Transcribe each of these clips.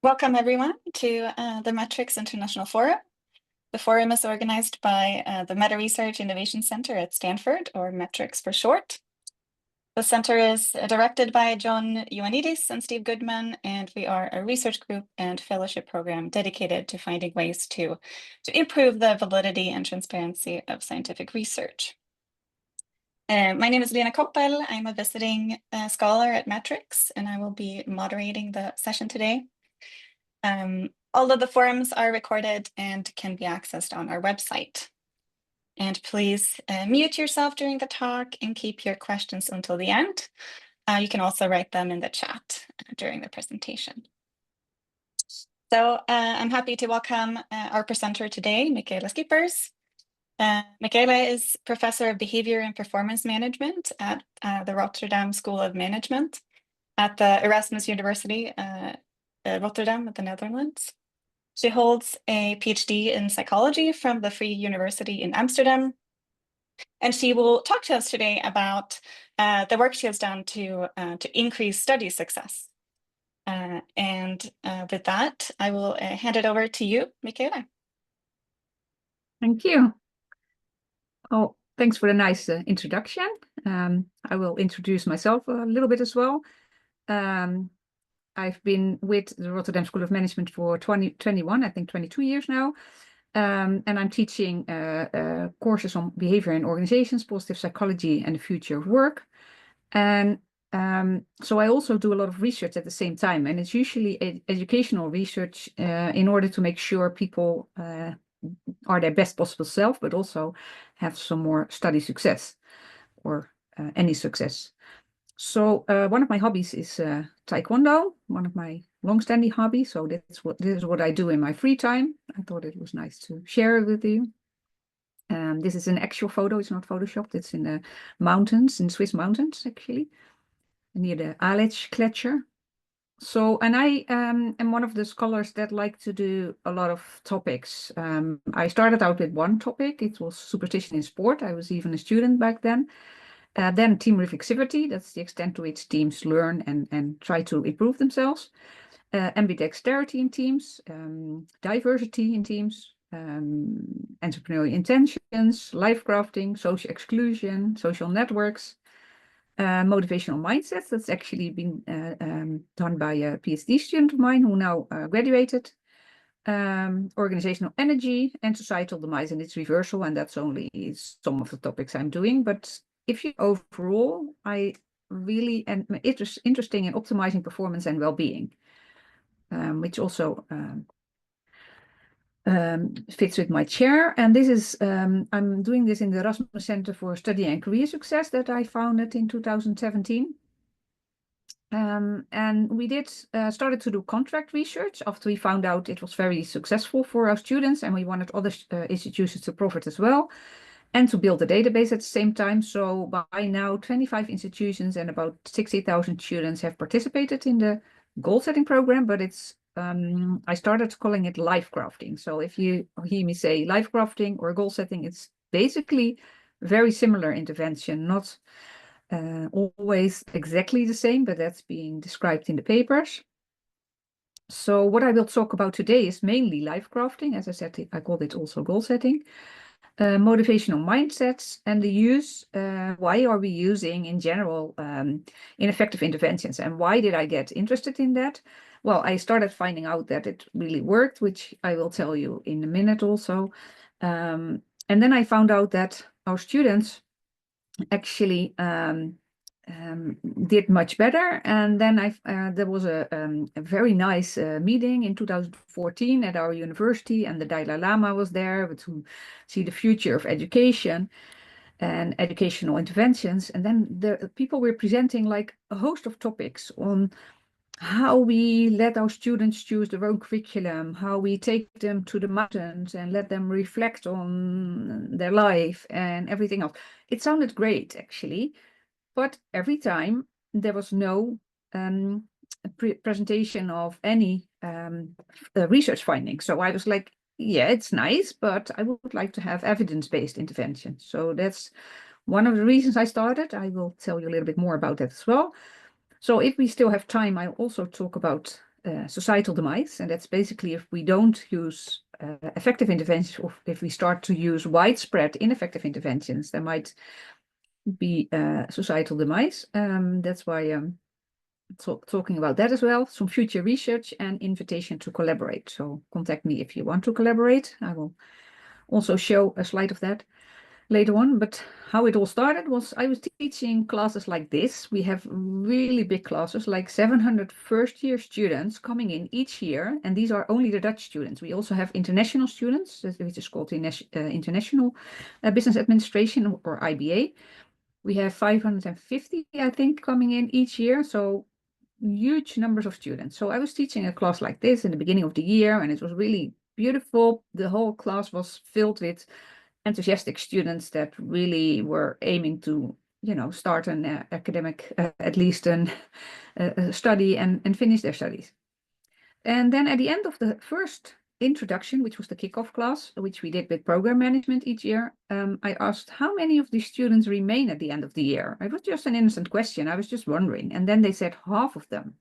Welcome everyone to the Metrics International Forum. The forum is organized by the Meta Research Innovation Center at Stanford, or Metrics for short. The center is directed by John Ioannidis and Steve Goodman, and we are a research group and fellowship program dedicated to finding ways to improve the validity and transparency of scientific research. My name is Lena Koppel. I'm a visiting scholar at Metrics, and I will be moderating the session today. All of the forums are recorded and can be accessed on our website. And please mute yourself during the talk and keep your questions until the end. You can also write them in the chat during the presentation. So I'm happy to welcome our presenter today, Michaéla Schippers. Michaéla is Professor of Behavior and Performance Management at the Rotterdam School of Management at the Erasmus University Rotterdam, at the Netherlands. She holds a PhD in psychology from the Free University in Amsterdam. And she will talk to us today about the work she has done to increase study success. With that, I will hand it over to you, Michaéla. Thank you. Oh, thanks for the nice introduction. I will introduce myself a little bit as well. I've been with the Rotterdam School of Management for 21, I think 22 years now. And I'm teaching courses on behavior in organizations, positive psychology, and the future of work. And so I also do a lot of research at the same time. And it's usually educational research in order to make sure people are their best possible self, but also have some more study success or any success. So one of my hobbies is Taekwondo, one of my long-standing hobbies. So this is what I do in my free time. I thought it was nice to share it with you. This is an actual photo. It's not photoshopped. It's in the mountains, in Swiss mountains, actually, near the Aletsch Gletscher. So, and I am one of the scholars that like to do a lot of topics. I started out with one topic. It was superstition in sport. I was even a student back then. Then team reflexivity, that's the extent to which teams learn and try to improve themselves. Ambidexterity in teams, diversity in teams, entrepreneurial intentions, life crafting, social exclusion, social networks, motivational mindsets. That's actually been done by a PhD student of mine who now graduated. Organizational energy and societal demise and its reversal, and that's only some of the topics I'm doing. But if you overall, I really am interesting in optimizing performance and well-being, which also fits with my chair. And this is, I'm doing this in the Erasmus Center for Study and Career Success that I founded in 2017. And we started to do contract research after we found out it was very successful for our students, and we wanted other institutions to profit as well, and to build a database at the same time. So by now, 25 institutions and about 60,000 students have participated in the goal setting program, but it's I started calling it life crafting. So if you hear me say life crafting or goal setting, it's basically very similar intervention, not always exactly the same, but that's being described in the papers. So what I will talk about today is mainly life crafting. As I said, I called it also goal setting. Motivational mindsets and the use, why are we using in general ineffective interventions, and why did I get interested in that? Well, I started finding out that it really worked, which I will tell you in a minute also. And then I found out that our students actually did much better. And then there was a very nice meeting in 2014 at our university, and the Dalai Lama was there to see the future of education and educational interventions. And then the people were presenting like a host of topics on how we let our students choose their own curriculum, how we take them to the mountains and let them reflect on their life and everything else. It sounded great, actually. But every time there was no presentation of any research findings. So I was like, yeah, it's nice, but I would like to have evidence-based intervention. So that's one of the reasons I started. I will tell you a little bit more about that as well. So if we still have time, I'll also talk about societal demise, and that's basically if we don't use effective interventions, or if we start to use widespread ineffective interventions, there might be societal demise. That's why I'm talking about that as well, some future research and invitation to collaborate. So contact me if you want to collaborate. I will also show a slide of that later on. But how it all started was I was teaching classes like this. We have really big classes, like 700 first-year students coming in each year, and these are only the Dutch students. We also have international students, which is called International Business Administration, or IBA. We have 550, I think, coming in each year, so huge numbers of students. So I was teaching a class like this in the beginning of the year, and it was really beautiful. The whole class was filled with enthusiastic students that really were aiming to, start an academic, at least a study and finish their studies. And then at the end of the first introduction, which was the kickoff class, which we did with program management each year, I asked how many of these students remain at the end of the year. It was just an innocent question. I was just wondering. And then they said half of them.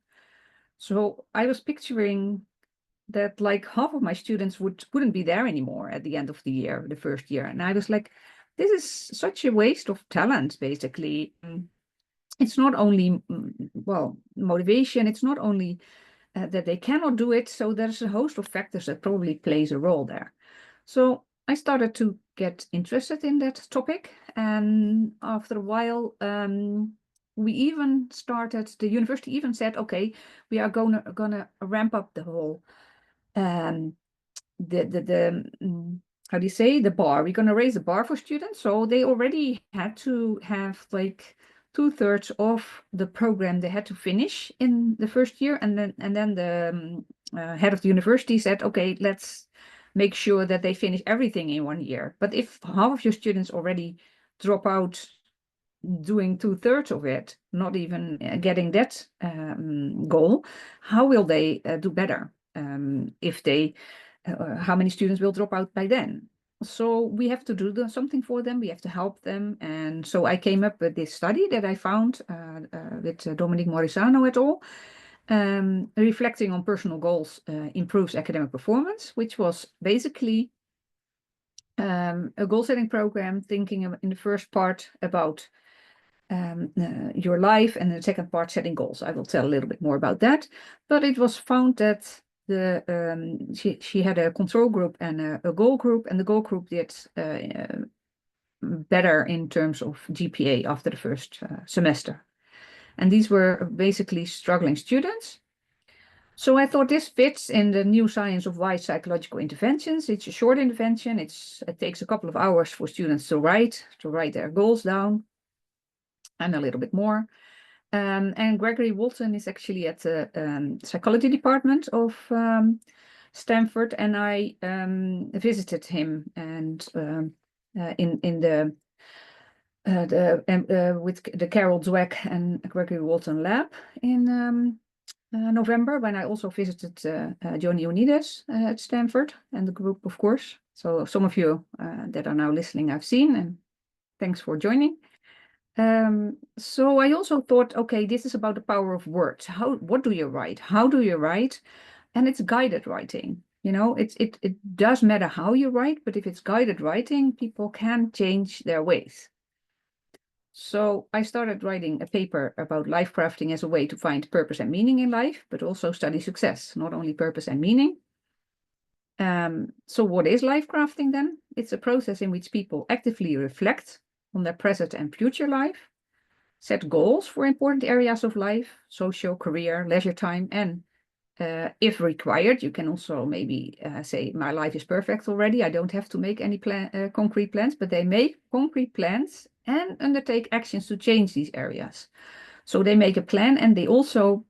So I was picturing that like half of my students wouldn't be there anymore at the end of the year, the first year. And I was like, this is such a waste of talent, basically. It's not only, motivation. It's not only that they cannot do it. So there's a host of factors that probably plays a role there. So I started to get interested in that topic. And after a while, we even started, the university even said, okay, we are gonna ramp up the whole how do you say, the bar. We're going to raise the bar for students. So they already had to have like 2/3 of the program they had to finish in the first year. And then the head of the university said, okay, let's make sure that they finish everything in 1 year. But if half of your students already drop out doing 2/3 of it, not even getting that goal, how will they do better? If they, how many students will drop out by then? So we have to do something for them. We have to help them. And so I came up with this study that I found with Dominique Morisano et al. Reflecting on personal goals improves academic performance, which was basically a goal setting program, thinking in the first part about your life, and the second part, setting goals. I will tell a little bit more about that. But it was found that she had a control group and a goal group, and the goal group did better in terms of GPA after the first semester. And these were basically struggling students. So I thought this fits in the new science of wise psychological interventions. It's a short intervention. It takes a couple of hours for students to write their goals down, and a little bit more. And Gregory Walton is actually at the psychology department of Stanford, and I visited him and in the with the Carol Dweck and Gregory Walton lab in November, when I also visited Johnny Unides at Stanford and the group, of course. So some of you that are now listening, I've seen, and thanks for joining. So I also thought, okay, this is about the power of words. What do you write? How do you write? And it's guided writing. It does matter how you write, but if it's guided writing, people can change their ways. So I started writing a paper about life crafting as a way to find purpose and meaning in life, but also study success, not only purpose and meaning. So what is life crafting then? It's a process in which people actively reflect on their present and future life, set goals for important areas of life, social, career, leisure time, and if required, you can also maybe say, my life is perfect already. I don't have to make any concrete plans, but they make concrete plans and undertake actions to change these areas. So they make a plan, and they also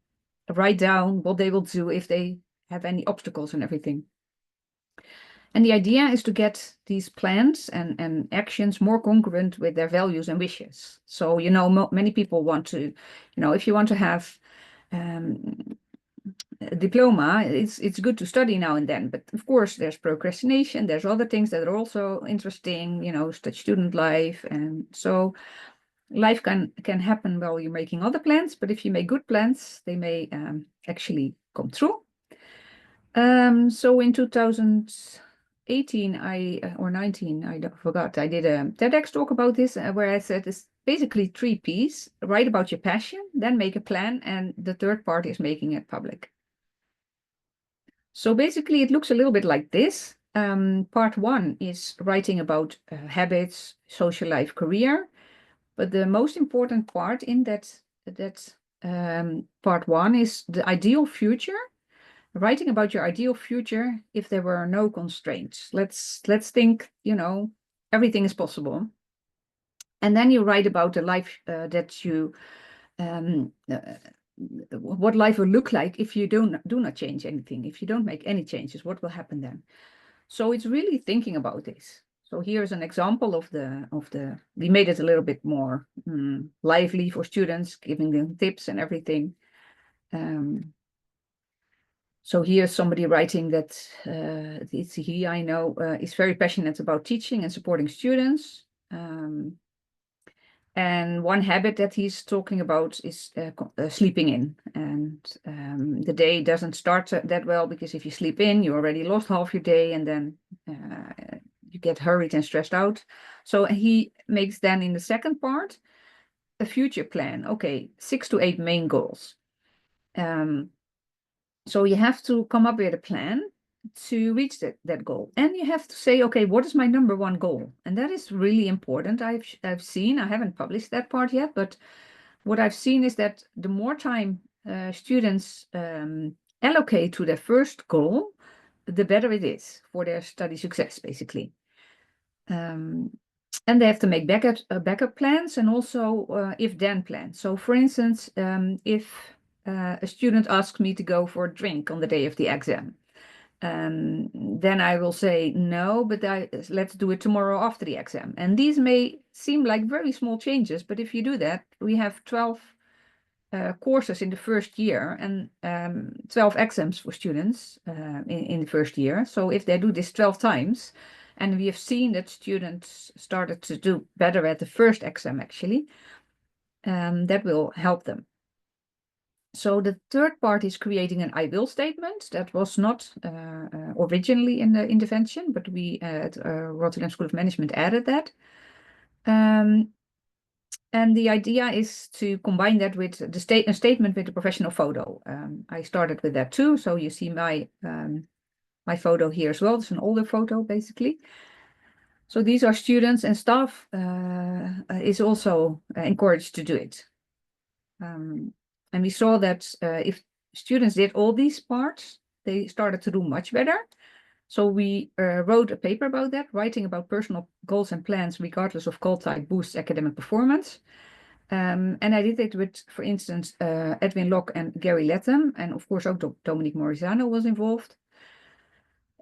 write down what they will do if they have any obstacles and everything. And the idea is to get these plans and actions more congruent with their values and wishes. So, many people want to, if you want to have a diploma, it's good to study now and then. But of course, there's procrastination. There's other things that are also interesting, student life. And so life can happen while you're making other plans. But if you make good plans, they may actually come true. So in 2018 or 19, I forgot, I did a TEDx talk about this where I said it's basically 3 Ps: write about your passion, then make a plan, and the third part is making it public. So basically it looks a little bit like this. Part 1 is writing about habits, social life, career. But the most important part in that part 1 is the ideal future. Writing about your ideal future if there were no constraints. Let's think, everything is possible. And then you write about the life that you what life will look like if you do not change anything. If you don't make any changes, what will happen then? So it's really thinking about this. So here's an example of we made it a little bit more lively for students, giving them tips and everything. So here's somebody writing that he, I know, is very passionate about teaching and supporting students. And one habit that he's talking about is sleeping in. And the day doesn't start that well, because if you sleep in, you already lost half your day, and then you get hurried and stressed out. So he makes then in the second part a future plan. Okay, 6 to 8 main goals. So you have to come up with a plan to reach that goal. And you have to say, okay, what is my number 1 goal? And that is really important. I've seen, I haven't published that part yet, but what I've seen is that the more time students allocate to their first goal, the better it is for their study success, basically. And they have to make backup plans, and also if-then plans. So for instance, if a student asks me to go for a drink on the day of the exam, then I will say no, but let's do it tomorrow after the exam. And these may seem like very small changes, but if you do that, we have 12 courses in the first year, and 12 exams for students in the first year. So if they do this 12 times, and we have seen that students started to do better at the first exam, actually, that will help them. So the third part is creating an I will statement. That was not originally in the intervention, but we at Rotterdam School of Management added that. And the idea is to combine that with a statement with a professional photo. I started with that too. So you see my photo here as well. It's an older photo, basically. So these are students, and staff is also encouraged to do it. And we saw that if students did all these parts, they started to do much better. So we wrote a paper about that, writing about personal goals and plans, regardless of goal type, boosts academic performance. And I did it with, for instance, Edwin Locke and Gary Latham, and of course, also Dominique Morizano was involved.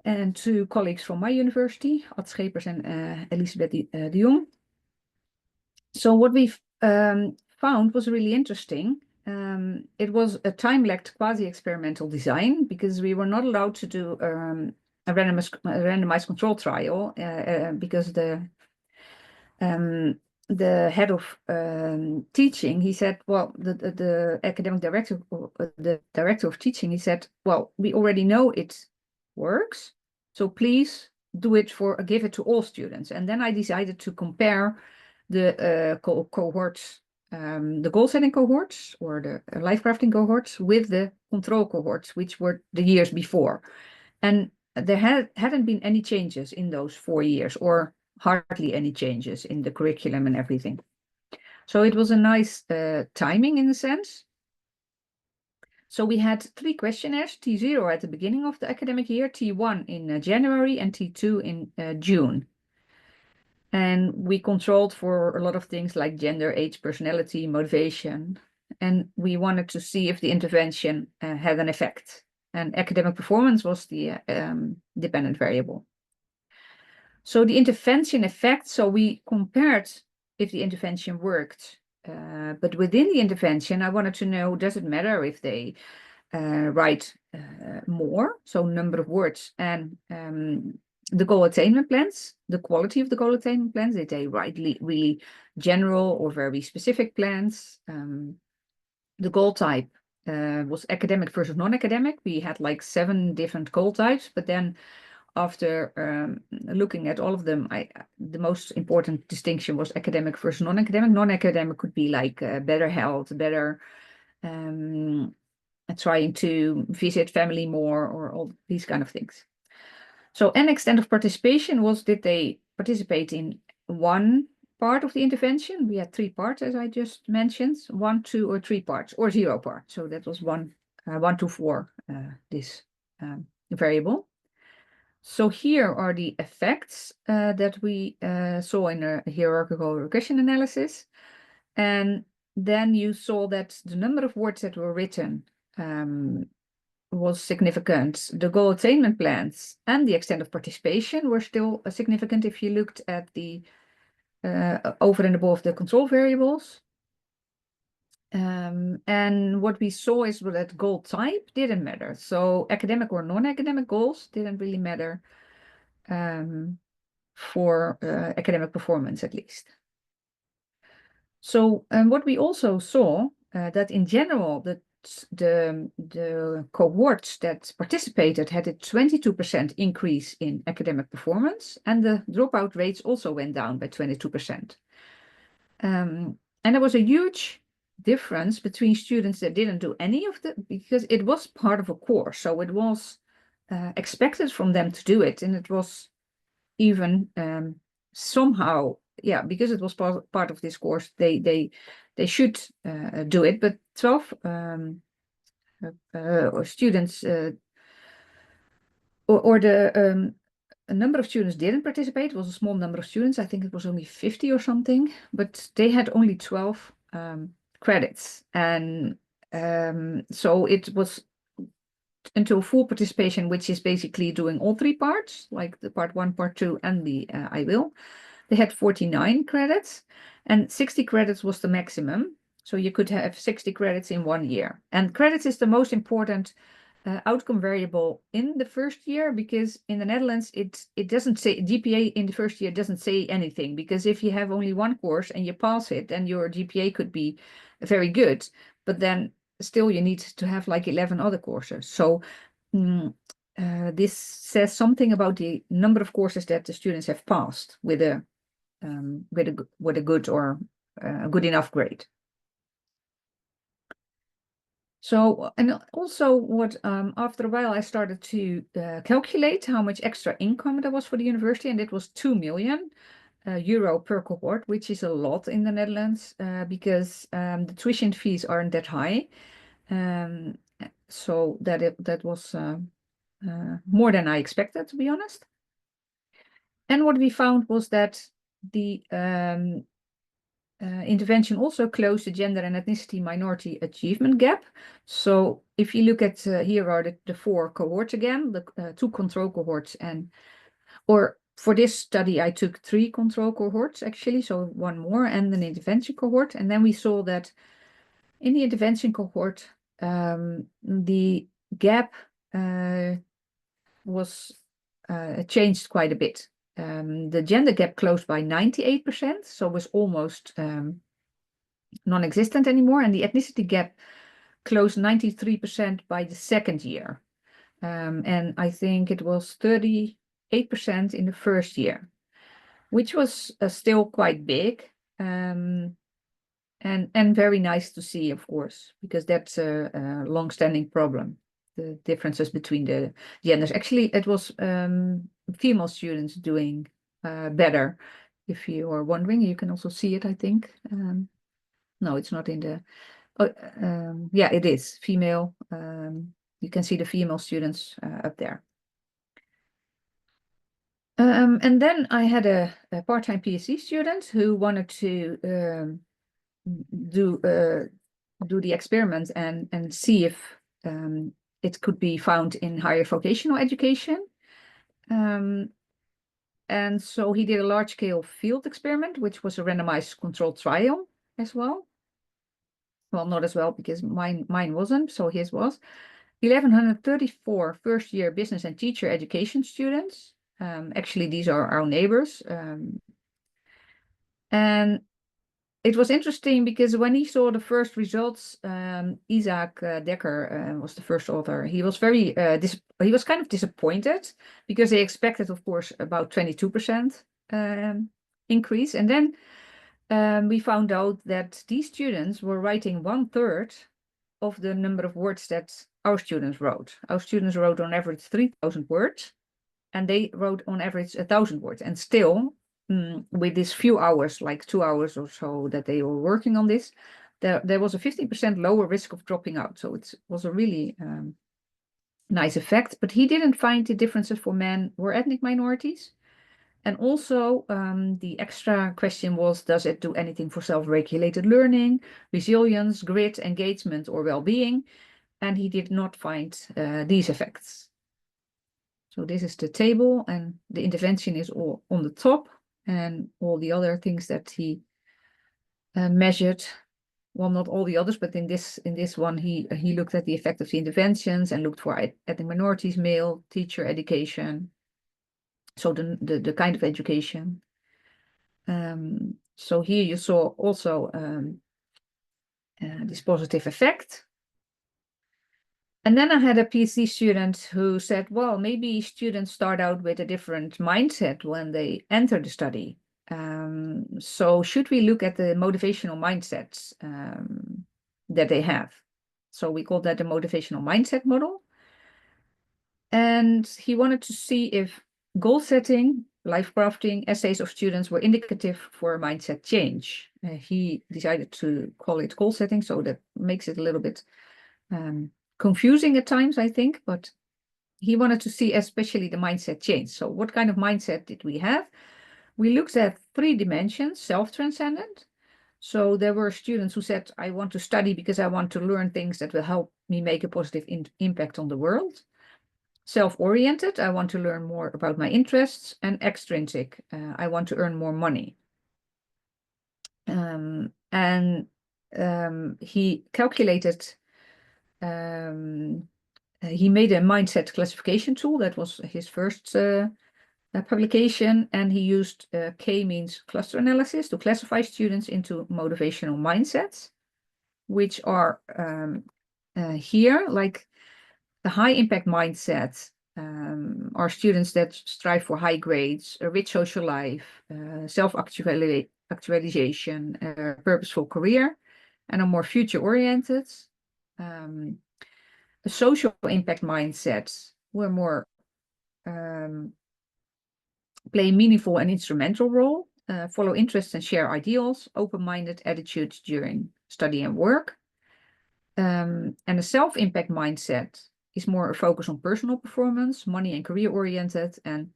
And 2 colleagues from my university, Ad Schippers and Elisabeth de Jong. So what we found was really interesting. It was a time-lagged quasi-experimental design, because we were not allowed to do a randomized control trial because the head of teaching, he said, well, the academic director, the director of teaching, he said, well, we already know it works, so please do it give it to all students. And then I decided to compare the cohorts, the goal setting cohorts or the life crafting cohorts with the control cohorts, which were the years before. And there hadn't been any changes in those 4 years, or hardly any changes in the curriculum and everything. So it was a nice timing in a sense. So we had 3 questionnaires, T0 at the beginning of the academic year, T1 in January, and T2 in June. And we controlled for a lot of things like gender, age, personality, motivation. And we wanted to see if the intervention had an effect. And academic performance was the dependent variable. So the intervention effect, so we compared if the intervention worked. But within the intervention, I wanted to know, does it matter if they write more, so number of words, and the goal attainment plans, the quality of the goal attainment plans, did they write really general or very specific plans? The goal type, was academic versus non-academic. We had like 7 different goal types, but then after looking at all of them, the most important distinction was academic versus non-academic. Non-academic could be like better health, better trying to visit family more, or all these kind of things. So an extent of participation was, did they participate in one part of the intervention? We had 3 parts, as I just mentioned, 1, 2, or 3 parts, or 0 parts. So that was 1 to 4, this variable. So here are the effects that we saw in a hierarchical regression analysis. And then you saw that the number of words that were written was significant. The goal attainment plans and the extent of participation were still significant if you looked at the over and above the control variables. And what we saw is that goal type didn't matter. So academic or non-academic goals didn't really matter for academic performance, at least. So what we also saw that in general, the cohorts that participated had a 22% increase in academic performance, and the dropout rates also went down by 22%. And there was a huge difference between students that didn't do any of the, because it was part of a course, so it was expected from them to do it, and it was even somehow, yeah, because it was part of this course, they should do it. But 12 students or the a number of students didn't participate. It was a small number of students. I think it was only 50 or something, but they had only 12 credits. And so it was until full participation, which is basically doing all 3 parts, like the part 1, part 2, and the I will. They had 49 credits, and 60 credits was the maximum. So you could have 60 credits in 1 year. And credits is the most important outcome variable in the first year, because in the Netherlands, it doesn't say, GPA in the first year doesn't say anything, because if you have only 1 course and you pass it, then your GPA could be very good, but then still you need to have like 11 other courses. So this says something about the number of courses that the students have passed with a good or a good enough grade. So, and also what after a while I started to calculate how much extra income there was for the university, and it was 2 million euro per cohort, which is a lot in the Netherlands because the tuition fees aren't that high. So that was more than I expected, to be honest. And what we found was that the intervention also closed the gender and ethnicity minority achievement gap. So if you look at here are the 4 cohorts again, the 2 control cohorts, or for this study I took 3 control cohorts actually, so 1 more and an intervention cohort. And then we saw that in the intervention cohort the gap was changed quite a bit. The gender gap closed by 98%, so was almost non-existent anymore, and the ethnicity gap closed 93% by the 2nd year. And I think it was 38% in the 1st year, which was still quite big. And very nice to see, of course, because that's a long-standing problem, the differences between the genders. Actually, it was female students doing better. If you are wondering, you can also see it, I think. No, it's not in the... yeah, it is female. You can see the female students up there. And then I had a part-time PhD student who wanted to do the experiment and see if it could be found in higher vocational education. And so he did a large-scale field experiment, which was a randomized controlled trial as well. Well, not as well, because mine wasn't, so his was. 1,134 first-year business and teacher education students. Actually, these are our neighbors. And it was interesting because when he saw the first results, Isaac Decker was the first author. He was very he was kind of disappointed because they expected, of course, about 22% increase, and then we found out that these students were writing 1/3 of the number of words that our students wrote. Our students wrote on average 3,000 words, and they wrote on average 1,000 words, and still with these few hours, like 2 hours or so that they were working on this, there was a 50% lower risk of dropping out. So it was a really nice effect, but he didn't find the differences for men or ethnic minorities. And also the extra question was, does it do anything for self-regulated learning, resilience, grit, engagement, or well-being? And he did not find these effects. So this is the table, and the intervention is all on the top, and all the other things that he measured. Well, not all the others, but in this one, he looked at the effect of the interventions and looked for ethnic minorities, male, teacher education. So the kind of education. So here you saw also this positive effect. And then I had a PhD student who said, well, maybe students start out with a different mindset when they enter the study. So should we look at the motivational mindsets that they have? So we call that the motivational mindset model. And he wanted to see if goal setting, life crafting, essays of students were indicative for a mindset change. He decided to call it goal setting, so that makes it a little bit confusing at times, I think, but he wanted to see especially the mindset change. So what kind of mindset did we have? We looked at 3 dimensions: self-transcendent. So there were students who said, I want to study because I want to learn things that will help me make a positive impact on the world. Self-oriented, I want to learn more about my interests. And extrinsic, I want to earn more money. He calculated, he made a mindset classification tool. That was his first publication, and he used K-means cluster analysis to classify students into motivational mindsets, which are here, like the high impact mindset are students that strive for high grades, a rich social life, self-actualization, purposeful career, and are more future-oriented. A social impact mindset were more play a meaningful and instrumental role, follow interests and share ideals, open-minded attitudes during study and work. And a self-impact mindset is more a focus on personal performance, money and career oriented, and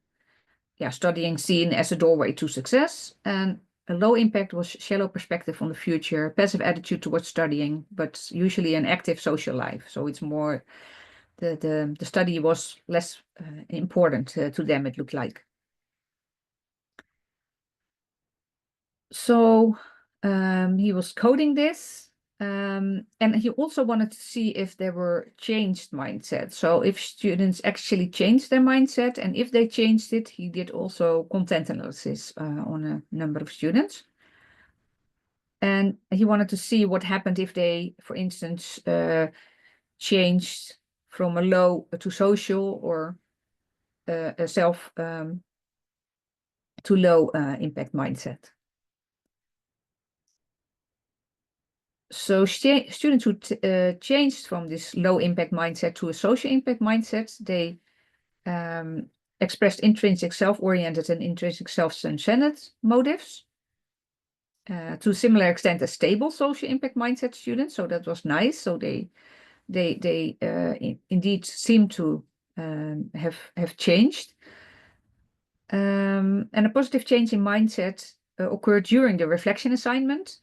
studying seen as a doorway to success. And a low impact was shallow perspective on the future, passive attitude towards studying, but usually an active social life. So it's more the study was less important to them, it looked like. So he was coding this, and he also wanted to see if there were changed mindsets. So if students actually changed their mindset, and if they changed it, he did also content analysis on a number of students. And he wanted to see what happened if they, for instance, changed from a low to social, or a self to low impact mindset. So students who changed from this low impact mindset to a social impact mindset, they expressed intrinsic self-oriented and intrinsic self-transcended motives to a similar extent as stable social impact mindset students. So that was nice. So they indeed seem to have changed. And a positive change in mindset occurred during the reflection assignment.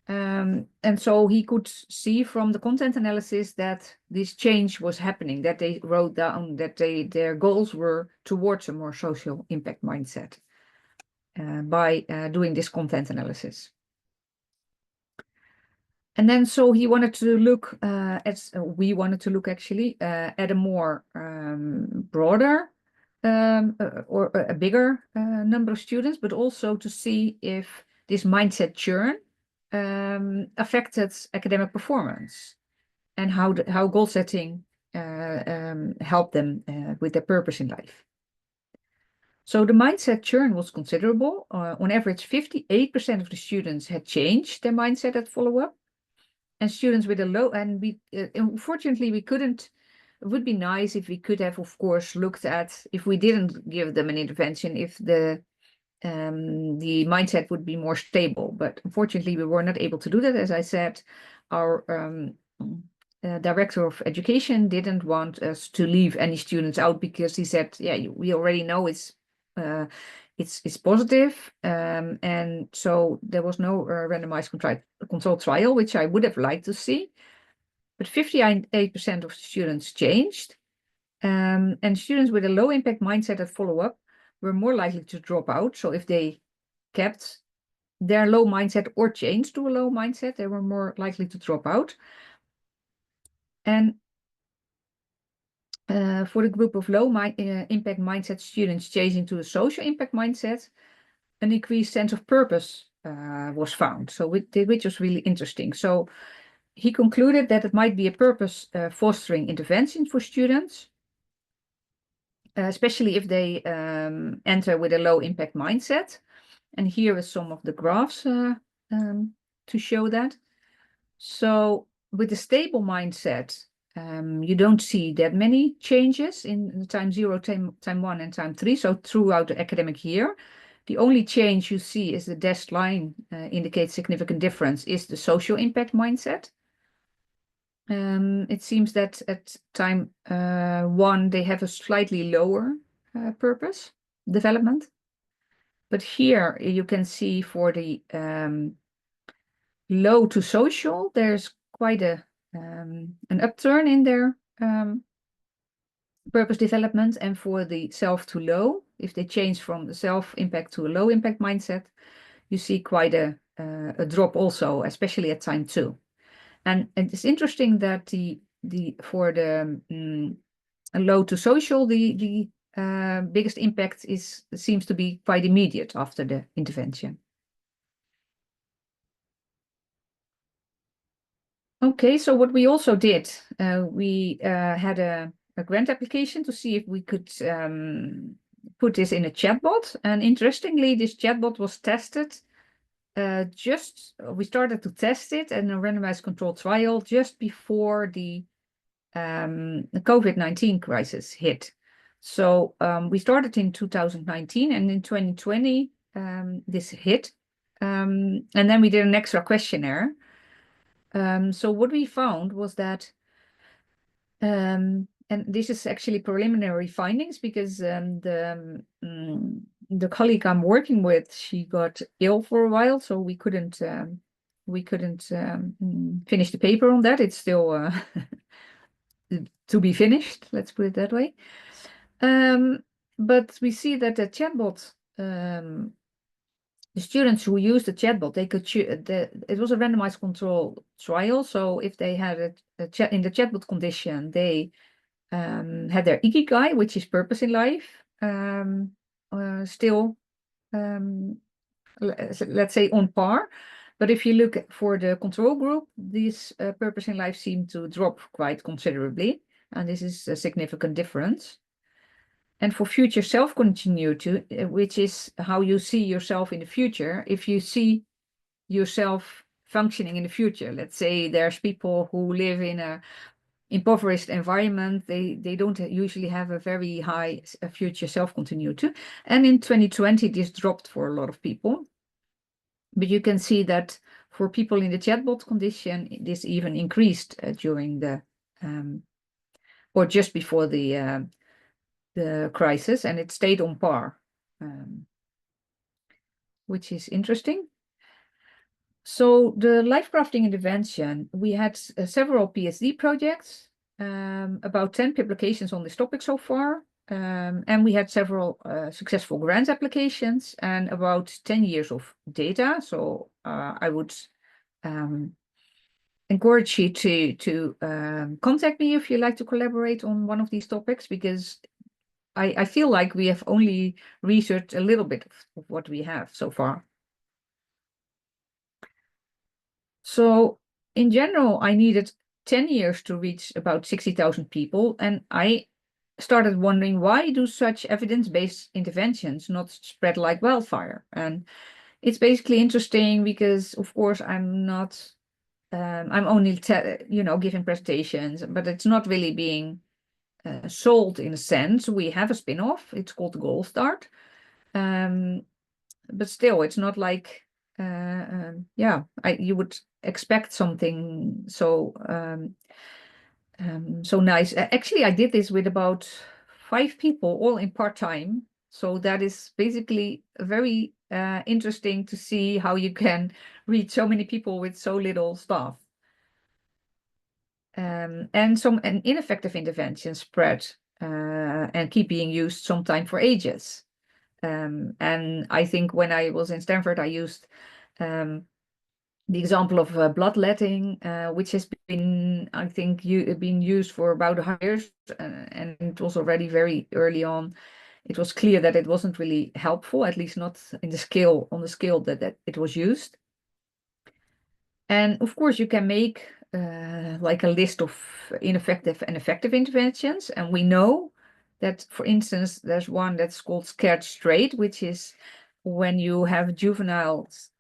And so he could see from the content analysis that this change was happening, that they wrote down that their goals were towards a more social impact mindset by doing this content analysis. And then so he wanted to look we wanted to look actually at a more broader or a bigger number of students, but also to see if this mindset churn affected academic performance and how goal setting helped them with their purpose in life. So the mindset churn was considerable. On average, 58% of the students had changed their mindset at follow-up. And students with a low, and unfortunately, we couldn't, it would be nice if we could have, of course, looked at, if we didn't give them an intervention, if the mindset would be more stable. But unfortunately, we were not able to do that. As I said, our director of education didn't want us to leave any students out because he said, yeah, we already know it's positive. And so there was no randomized controlled trial, which I would have liked to see. But 58% of students changed. And students with a low impact mindset at follow-up were more likely to drop out. So if they kept their low mindset or changed to a low mindset, they were more likely to drop out. And for the group of low impact mindset students changing to a social impact mindset, an increased sense of purpose was found. So which was really interesting. So he concluded that it might be a purpose fostering intervention for students, especially if they enter with a low impact mindset. And here is some of the graphs to show that. So with a stable mindset, you don't see that many changes in time 0, time 1, and time 3. So throughout the academic year, the only change you see is the dashed line indicates significant difference is the social impact mindset. It seems that at time 1, they have a slightly lower purpose development. But here you can see for the low to social, there's quite an upturn in their purpose development. And for the self to low, if they change from the self impact to a low impact mindset, you see quite a drop also, especially at time 2. And it's interesting that for the low to social, the biggest impact seems to be quite immediate after the intervention. Okay, so what we also did, we had a grant application to see if we could put this in a chatbot. And interestingly, this chatbot was tested we started to test it in a randomized controlled trial just before the COVID-19 crisis hit. So we started in 2019, and in 2020 this hit. And then we did an extra questionnaire. So what we found was that, and this is actually preliminary findings because the colleague I'm working with, she got ill for a while, so we couldn't finish the paper on that. It's still to be finished, let's put it that way. But we see that the chatbot, the students who used the chatbot, they could it was a randomized control trial. So if they had a chat in the chatbot condition, they had their ikigai, which is purpose in life, still, let's say, on par. But if you look for the control group, this purpose in life seemed to drop quite considerably. And this is a significant difference. And for future self-continuity, which is how you see yourself in the future, if you see yourself functioning in the future, let's say there's people who live in a impoverished environment, they don't usually have a very high future self-continuity. And in 2020, this dropped for a lot of people. But you can see that for people in the chatbot condition, this even increased during the, or just before the crisis, and it stayed on par, which is interesting. So the life crafting intervention, we had several PhD projects, about 10 publications on this topic so far, and we had several successful grant applications and about 10 years of data. So I would encourage you to contact me if you'd like to collaborate on one of these topics, because I feel like we have only researched a little bit of what we have so far. So in general, I needed 10 years to reach about 60,000 people. And I started wondering, why do such evidence-based interventions not spread like wildfire? And it's basically interesting because, of course, I'm only, giving presentations, but it's not really being sold in a sense. We have a spin-off. It's called Goal Start. But still, it's not like, you would expect something so nice. Actually, I did this with about 5 people, all in part-time. So that is basically very interesting to see how you can reach so many people with so little staff. And some ineffective interventions spread and keep being used sometime for ages. And I think when I was in Stanford, I used the example of bloodletting, which has been, I think, been used for about 100 years, and it was already very early on. It was clear that it wasn't really helpful, at least not on the scale that it was used. And of course, you can make like a list of ineffective and effective interventions. And we know that, for instance, there's one that's called scared straight, which is when you have juveniles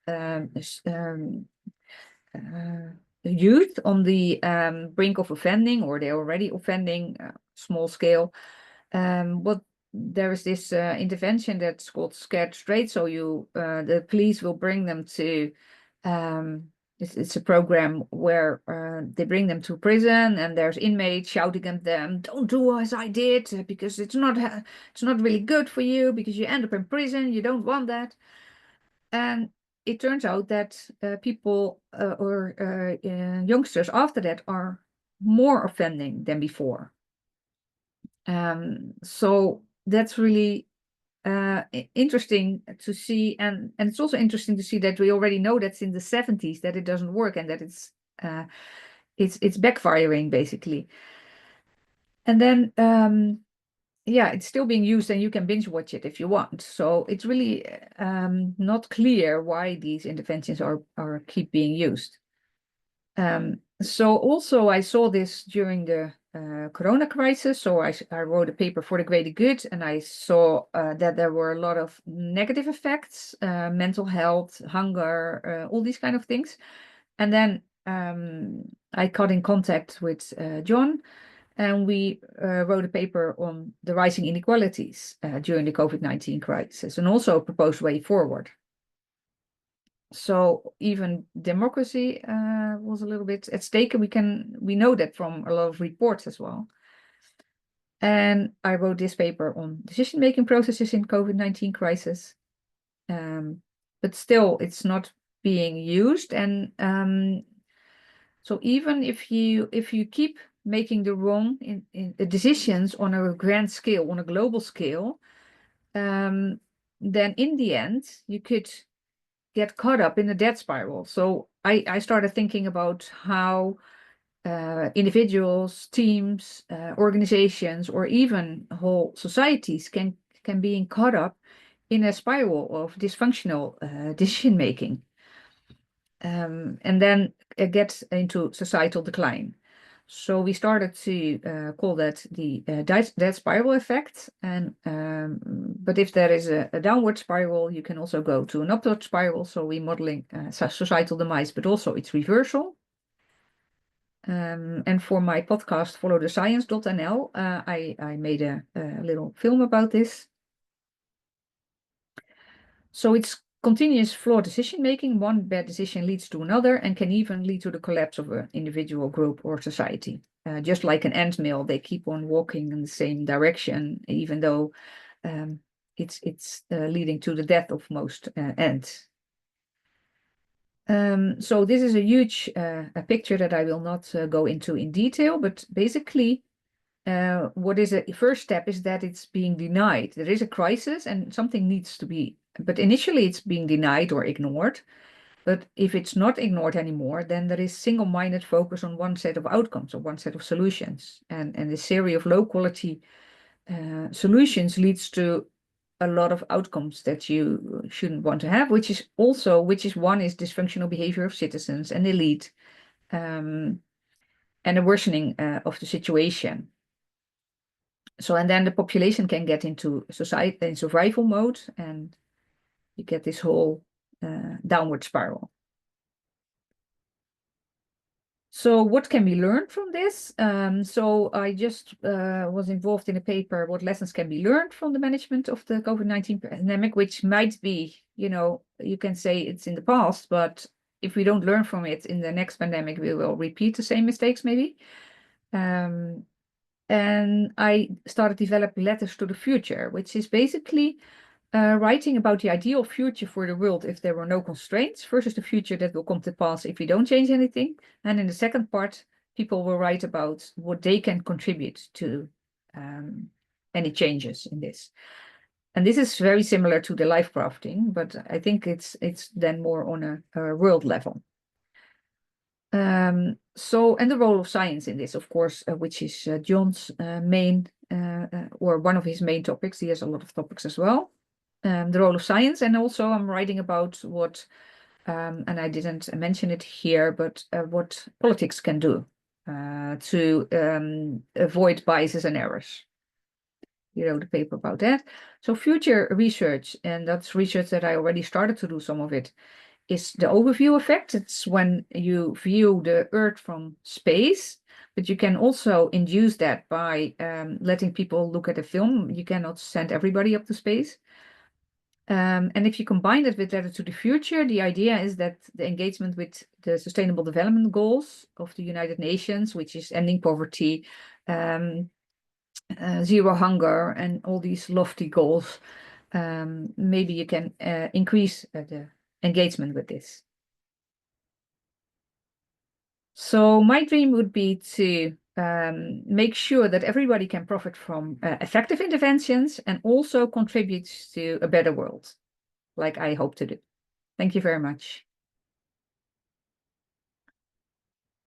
youth on the brink of offending, or they're already offending, small scale. What there is this intervention that's called scared straight. So the police will bring them to it's a program where they bring them to prison, and there's inmates shouting at them, "Don't do as I did, because it's not really good for you, because you end up in prison. You don't want that." And it turns out that people or youngsters after that are more offending than before. So that's really interesting to see, and it's also interesting to see that we already know that's in the 70s that it doesn't work, and that it's backfiring basically. And then it's still being used, and you can binge watch it if you want. So it's really not clear why these interventions are keep being used. So also I saw this during the Corona crisis. So I wrote a paper for the greater good, and I saw that there were a lot of negative effects, mental health, hunger, all these kind of things. And then I got in contact with John, and we wrote a paper on the rising inequalities during the COVID-19 crisis, and also a proposed way forward. So even democracy was a little bit at stake, and we know that from a lot of reports as well. And I wrote this paper on decision-making processes in COVID-19 crisis, but still it's not being used. And so even if you keep making the wrong decisions on a grand scale, on a global scale, then in the end you could get caught up in a debt spiral. So I started thinking about how individuals, teams, organizations, or even whole societies can be caught up in a spiral of dysfunctional decision making, and then get into societal decline. So we started to call that the debt spiral effect. And but if there is a downward spiral, you can also go to an upward spiral. So we're modeling societal demise, but also its reversal. And for my podcast, followthescience.nl, I made a little film about this. So it's continuous flawed decision making. One bad decision leads to another, and can even lead to the collapse of an individual, group, or society. Just like an antmill, they keep on walking in the same direction, even though it's leading to the death of most ants. So this is a huge a picture that I will not go into in detail, but basically what is a first step is that it's being denied. There is a crisis and something needs to be, but initially it's being denied or ignored. But if it's not ignored anymore, then there is single-minded focus on one set of outcomes or one set of solutions. And the series of low quality solutions leads to a lot of outcomes that you shouldn't want to have, which is one is dysfunctional behavior of citizens and elite, and a worsening of the situation. So, and then the population can get into society in survival mode, and you get this whole downward spiral. So what can we learn from this? So I just was involved in a paper, what lessons can be learned from the management of the COVID-19 pandemic, which might be, you can say it's in the past, but if we don't learn from it in the next pandemic, we will repeat the same mistakes maybe. And I started developing letters to the future, which is basically writing about the ideal future for the world if there were no constraints versus the future that will come to pass if we don't change anything. And in the second part, people will write about what they can contribute to any changes in this. And this is very similar to the life crafting, but I think it's then more on a world level. So, and the role of science in this, of course, which is John's main, or one of his main topics. He has a lot of topics as well. The role of science, and also I'm writing about what, and I didn't mention it here, but what politics can do to avoid biases and errors. You wrote a paper about that. So future research, and that's research that I already started to do some of it, is the overview effect. It's when you view the Earth from space, but you can also induce that by letting people look at a film. You cannot send everybody up to space. And if you combine it with Letter to the Future, the idea is that the engagement with the Sustainable Development Goals of the United Nations, which is ending poverty, zero hunger, and all these lofty goals, maybe you can increase the engagement with this. So my dream would be to make sure that everybody can profit from effective interventions and also contribute to a better world, like I hope to do. Thank you very much.